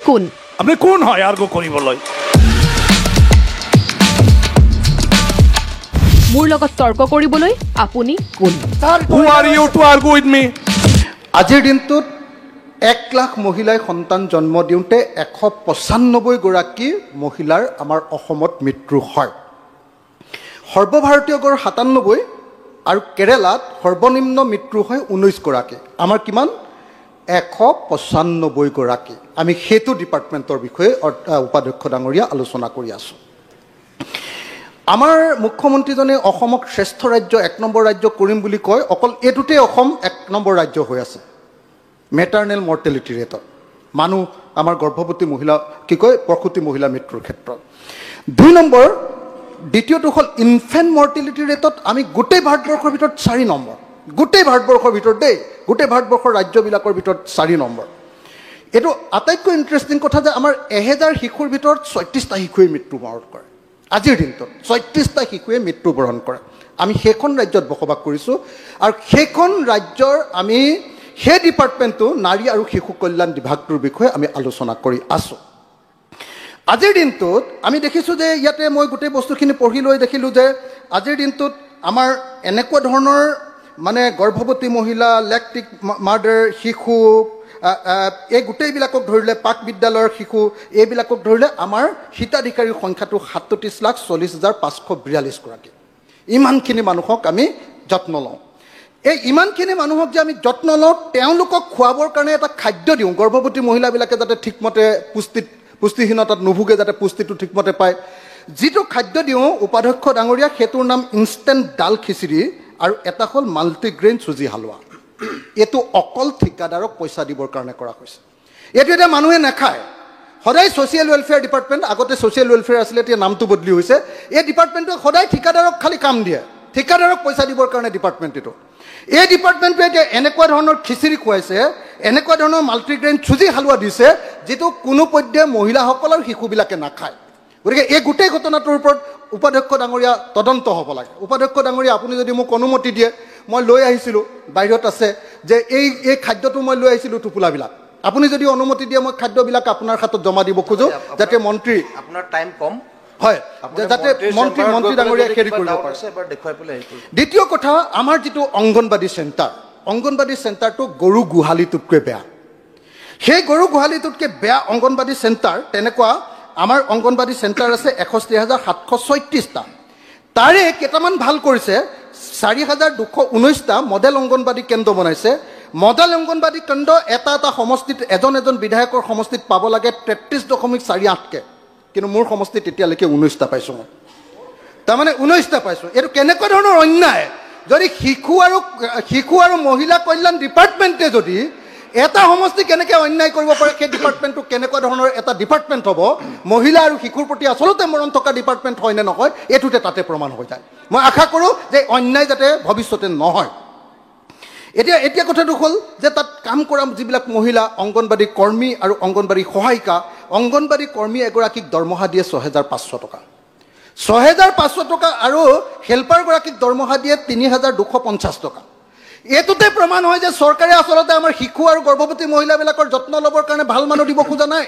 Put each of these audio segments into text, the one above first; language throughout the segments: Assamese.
কোন? আপনি কোন হয় আৰ্গু কৰিবলৈ? মোৰ লগত তৰ্ক কৰিবলৈ আপুনি কোন? Who are you to argue with me? আজিৰ দিনটোত 1 লাখ মহিলাই সন্তান জন্ম দিওঁতে 195 গৰাকী মহিলাৰ আমাৰ অসমত মৃত্যু হয়। সৰ্বভাৰতীয় গড় 97 আৰু কেৰালাত সৰ্বনিম্ন মৃত্যু হয় 19 গৰাকী। আমাৰ কিমান? 195 গৰাকী। আমি সেইটো ডিপাৰ্টমেণ্টৰ বিষয়ে উপাধ্যক্ষ ডাঙৰীয়া আলোচনা কৰি আছোঁ। আমাৰ মুখ্যমন্ত্ৰীজনে অসমক শ্ৰেষ্ঠ ৰাজ্য 1 নম্বৰ ৰাজ্য কৰিম বুলি কয়, অকল এইটোতে অসম 1 নম্বৰ ৰাজ্য হৈ আছে মেটাৰনেল মৰ্টেলিটি ৰেটত। মানুহ আমাৰ গৰ্ভৱতী মহিলা কি কয় প্ৰসূতি মহিলা মৃত্যুৰ ক্ষেত্ৰত 2 নম্বৰ। দ্বিতীয়টো হ'ল ইনফেণ্ট মৰ্টেলিটি ৰেটত আমি গোটেই ভাৰতবৰ্ষৰ ভিতৰত 4 নম্বৰ। গোটেই ভাৰতবৰ্ষৰ ভিতৰত দেই, গোটেই ভাৰতবৰ্ষৰ ৰাজ্যবিলাকৰ ভিতৰত 4 নম্বৰ। এইটো আটাইতকৈ ইণ্টাৰেষ্টিং কথা যে আমাৰ 1000 শিশুৰ ভিতৰত 36টা শিশুৱে মৃত্যুবৰণ কৰে। আজিৰ দিনটোত 36টা শিশুৱে মৃত্যুবৰণ কৰে। আমি সেইখন ৰাজ্যত বসবাস কৰিছোঁ আৰু সেইখন ৰাজ্যৰ আমি সেই ডিপাৰ্টমেণ্টটো নাৰী আৰু শিশু কল্যাণ বিভাগটোৰ বিষয়ে আমি আলোচনা কৰি আছোঁ। আজিৰ দিনটোত আমি দেখিছোঁ যে ইয়াতে মই গোটেই বস্তুখিনি পঢ়ি লৈ দেখিলোঁ যে আজিৰ দিনটোত আমাৰ এনেকুৱা ধৰণৰ মানে গৰ্ভৱতী মহিলা, লেকটিক মাৰ্ডাৰ, শিশু, এই গোটেইবিলাকক ধৰিলে পাক বিদ্যালয়ৰ শিশু, এইবিলাকক ধৰিলে আমাৰ হিতাধিকাৰীৰ সংখ্যাটো 37,40,542 গৰাকী। ইমানখিনি মানুহক আমি যত্ন লওঁ। এই ইমানখিনি মানুহক যে আমি যত্ন লওঁ, তেওঁলোকক খুৱাবৰ কাৰণে এটা খাদ্য দিওঁ, গৰ্ভৱতী মহিলাবিলাকে যাতে ঠিকমতে পুষ্টিহীনতাত নুভুগে, যাতে পুষ্টিটো ঠিকমতে পায়। যিটো খাদ্য দিওঁ উপাধ্যক্ষ ডাঙৰীয়া, সেইটোৰ নাম ইনষ্টেণ্ট ডাল খিচিৰি আৰু এটা হ'ল মাল্টিগ্ৰেইন চুজি হালোৱা। এইটো অকল ঠিকাদাৰক পইচা দিবৰ কাৰণে কৰা হৈছে। এইটো এতিয়া মানুহে নাখায়। সদায় ছ'চিয়েল ৱেলফেয়াৰ ডিপাৰ্টমেণ্ট, আগতে ছ'চিয়েল ৱেলফেয়াৰ আছিলে, এতিয়া নামটো বদলি হৈছে। এই ডিপাৰ্টমেণ্টটোৱে সদায় ঠিকাদাৰক খালি কাম দিয়ে, ঠিকাদাৰক পইচা দিবৰ কাৰণে ডিপাৰ্টমেণ্ট এইটো। এই ডিপাৰ্টমেণ্টটোৱে এতিয়া এনেকুৱা ধৰণৰ খিচিৰি খুৱাইছে, এনেকুৱা ধৰণৰ মাল্টিগ্ৰেইন চুজি হালোৱা দিছে, যিটো কোনো পধ্যে মহিলাসকল আৰু শিশুবিলাকে নাখায়। গতিকে এই গোটেই ঘটনাটোৰ ওপৰত উপাধ্যক্ষ ডাঙৰীয়া তদন্ত হ'ব লাগে। উপাধ্যক্ষ ডাঙৰীয়া, আপুনি যদি মোক অনুমতি দিয়ে, মই লৈ আহিছিলোঁ, বাহিৰত আছে যে এই খাদ্যটো মই লৈ আহিছিলোঁ টোপোলাবিলাক। আপুনি যদি অনুমতি দিয়ে, মই খাদ্যবিলাক আপোনাৰ হাতত জমা দিব খোজোঁ, যাতে মন্ত্ৰী, আপোনাৰ টাইম কম হয়, যাতে মন্ত্ৰী ডাঙৰীয়াই হেৰি কৰিব পাৰে। দ্বিতীয় কথা, আমাৰ যিটো অংগনবাদী চেণ্টাৰটো গৰু গোহালিটোতকৈ বেয়া। সেই গৰু গোহালিটোতকৈ বেয়া অংগনবাদী চেণ্টাৰ তেনেকুৱা আমাৰ অংগনবাদী চেণ্টাৰ আছে 61,736টা। তাৰে কেইটামান ভাল কৰিছে, 4,219টা মডেল অংগনবাদী কেন্দ্ৰ বনাইছে। মডেল অংগনবাদী কেন্দ্ৰ এটা সমষ্টিত এজন বিধায়কৰ সমষ্টিত পাব লাগে 33.48কে, কিন্তু মোৰ সমষ্টিত এতিয়ালৈকে 19টা পাইছোঁ মই। তাৰমানে 19টা পাইছোঁ। এইটো কেনেকুৱা ধৰণৰ অন্যায়? যদি শিশু আৰু মহিলা কল্যাণ ডিপাৰ্টমেণ্টে যদি এটা সমষ্টি কেনেকৈ অন্যায় কৰিব পাৰে, সেই ডিপাৰ্টমেণ্টটো কেনেকুৱা ধৰণৰ এটা ডিপাৰ্টমেণ্ট হ'ব, মহিলা আৰু শিশুৰ প্ৰতি আচলতে মৰম থকা ডিপাৰ্টমেণ্ট হয় নে নহয়, এইটোতে তাতে প্ৰমাণ হৈ যায়। মই আশা কৰোঁ যে অন্যায় যাতে ভৱিষ্যতে নহয়। এতিয়া কথাটো হ'ল যে তাত কাম কৰা যিবিলাক মহিলা অংগনবাদী কৰ্মী আৰু অংগনবাদী সহায়িকা, অংগনবাদী কৰ্মী এগৰাকীক দৰমহা দিয়ে 6,500 টকা, 6,500 টকা, আৰু হেল্পাৰগৰাকীক দৰমহা দিয়ে 3,250 টকা। এইটোতে প্ৰমাণ হয় যে চৰকাৰে আচলতে আমাৰ শিশু আৰু গৰ্ভৱতী মহিলাবিলাকৰ যত্ন ল'বৰ কাৰণে ভাল মানুহ দিব খোজা নাই।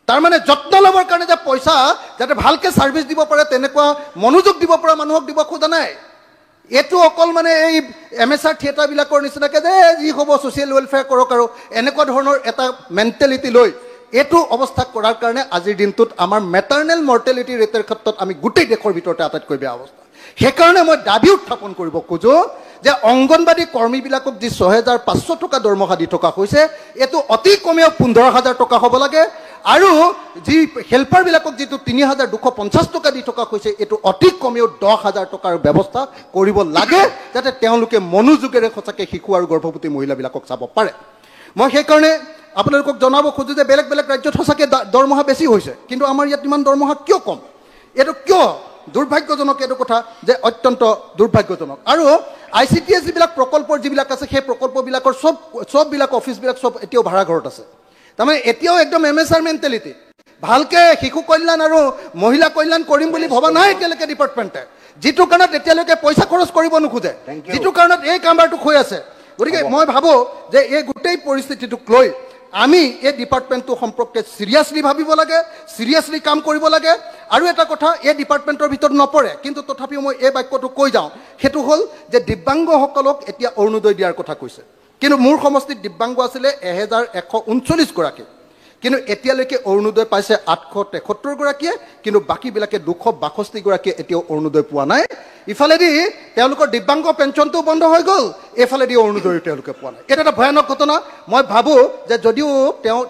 তাৰমানে যত্ন ল'বৰ কাৰণে যে পইচা যাতে ভালকৈ ছাৰ্ভিচ দিব পাৰে, তেনেকুৱা মনোযোগ দিব পৰা মানুহক দিব খোজা নাই। এইটো অকল মানে এই MSR থিয়েটাৰবিলাকৰ নিচিনাকৈ যে যি হ'ব ছ'চিয়েল ৱেলফেয়াৰ কৰক আৰু এনেকুৱা ধৰণৰ এটা মেণ্টেলিটি লৈ এইটো অৱস্থা কৰাৰ কাৰণে আজিৰ দিনটোত আমাৰ মেটাৰনেল মৰ্টেলিটি ৰেটৰ ক্ষেত্ৰত আমি গোটেই দেশৰ ভিতৰতে আটাইতকৈ বেয়া অৱস্থা। সেইকাৰণে মই দাবী উত্থাপন কৰিব খোজোঁ যে অংগনবাদী কৰ্মীবিলাকক যি 6,500 টকা দৰমহা দি থকা হৈছে, এইটো অতি কমেও 15,000 টকা হ'ব লাগে, আৰু যি হেল্পাৰবিলাকক যিটো 3,250 টকা দি থকা হৈছে, এইটো অতি কমেও 10,000 টকাৰ ব্যৱস্থা কৰিব লাগে, যাতে তেওঁলোকে মনোযোগেৰে সঁচাকৈ শিশু আৰু গৰ্ভৱতী মহিলাবিলাকক চাব পাৰে। মই সেইকাৰণে আপোনালোকক জনাব খোজোঁ যে বেলেগ ৰাজ্যত সঁচাকৈ দৰমহা বেছি হৈছে, কিন্তু আমাৰ ইয়াত ইমান দৰমহা কিয় কম? এইটো কিয় দুৰ্ভাগ্যজনক? এইটো কথা যে অত্যন্ত দুৰ্ভাগ্যজনক। আৰু ICTS যিবিলাক প্ৰকল্পৰ যিবিলাক আছে, সেই প্ৰকল্পবিলাকৰ চববিলাক অফিচবিলাক চব এতিয়াও ভাড়াঘৰত আছে। তাৰমানে এতিয়াও একদম MSR মেণ্টেলিটি, ভালকৈ শিশু কল্যাণ আৰু মহিলা কল্যাণ কৰিম বুলি ভবা নাই এতিয়ালৈকে ডিপাৰ্টমেণ্টে, যিটো কাৰণত এতিয়ালৈকে পইচা খৰচ কৰিব নোখোজে, যিটো কাৰণত এই কামবাৰটো হৈ আছে। গতিকে মই ভাবোঁ যে এই গোটেই পৰিস্থিতিটোক লৈ আমি এই ডিপাৰ্টমেণ্টটো সম্পৰ্কে চিৰিয়াছলি ভাবিব লাগে, চিৰিয়াছলি কাম কৰিব লাগে। আৰু এটা কথা, এই ডিপাৰ্টমেণ্টৰ ভিতৰত নপৰে, কিন্তু তথাপিও মই এই বাক্যটো কৈ যাওঁ, সেইটো হ'ল যে দিব্যাংগসকলক এতিয়া অৰুণোদয় দিয়াৰ কথা কৈছে। কিন্তু মোৰ সমষ্টিত দিব্যাংগ আছিলে 1139 গৰাকী, কিন্তু এতিয়ালৈকে অৰুণোদয় পাইছে 873 গৰাকীয়ে, কিন্তু বাকীবিলাকে 262 গৰাকীয়ে এতিয়াও অৰুণোদয় পোৱা নাই। ইফালেদি তেওঁলোকৰ দিব্যাংগ পেঞ্চনটো বন্ধ হৈ গ'ল, এইফালেদি অৰুণোদয় তেওঁলোকে পোৱা নাই। এটা এটা ভয়ানক ঘটনা। মই ভাবোঁ যে যদিও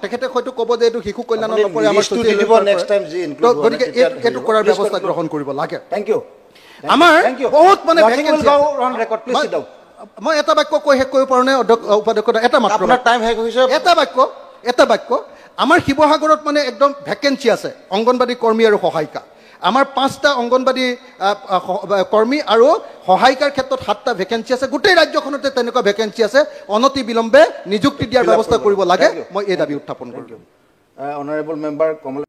তেখেতে হয়তো ক'ব যে এইটো শিশু কল্যাণত নপৰে, গতিকে এইটো কৰাৰ ব্যৱস্থা গ্ৰহণ কৰিব লাগে। আমাৰ বহুত মানে মই এটা বাক্য কৈ শেষ কৰিব পাৰোঁ নে উপাধ্যক্ষ? এটা মাত্ৰ এটা বাক্য। আমাৰ শিৱসাগৰত মানে একদম ভেকেঞ্চি আছে অংগনবাদী কৰ্মী আৰু সহায়িকা। আমাৰ 5টা অংগনবাদী কৰ্মী আৰু সহায়িকাৰ ক্ষেত্ৰত 7টা ভেকেঞ্চি আছে। গোটেই ৰাজ্যখনতে তেনেকুৱা ভেকেঞ্চি আছে। অনতি বিলম্বে নিযুক্তি দিয়াৰ ব্যৱস্থা কৰিব লাগে। মই এই দাবী উত্থাপন কৰিলোঁ। Honourable member Kamal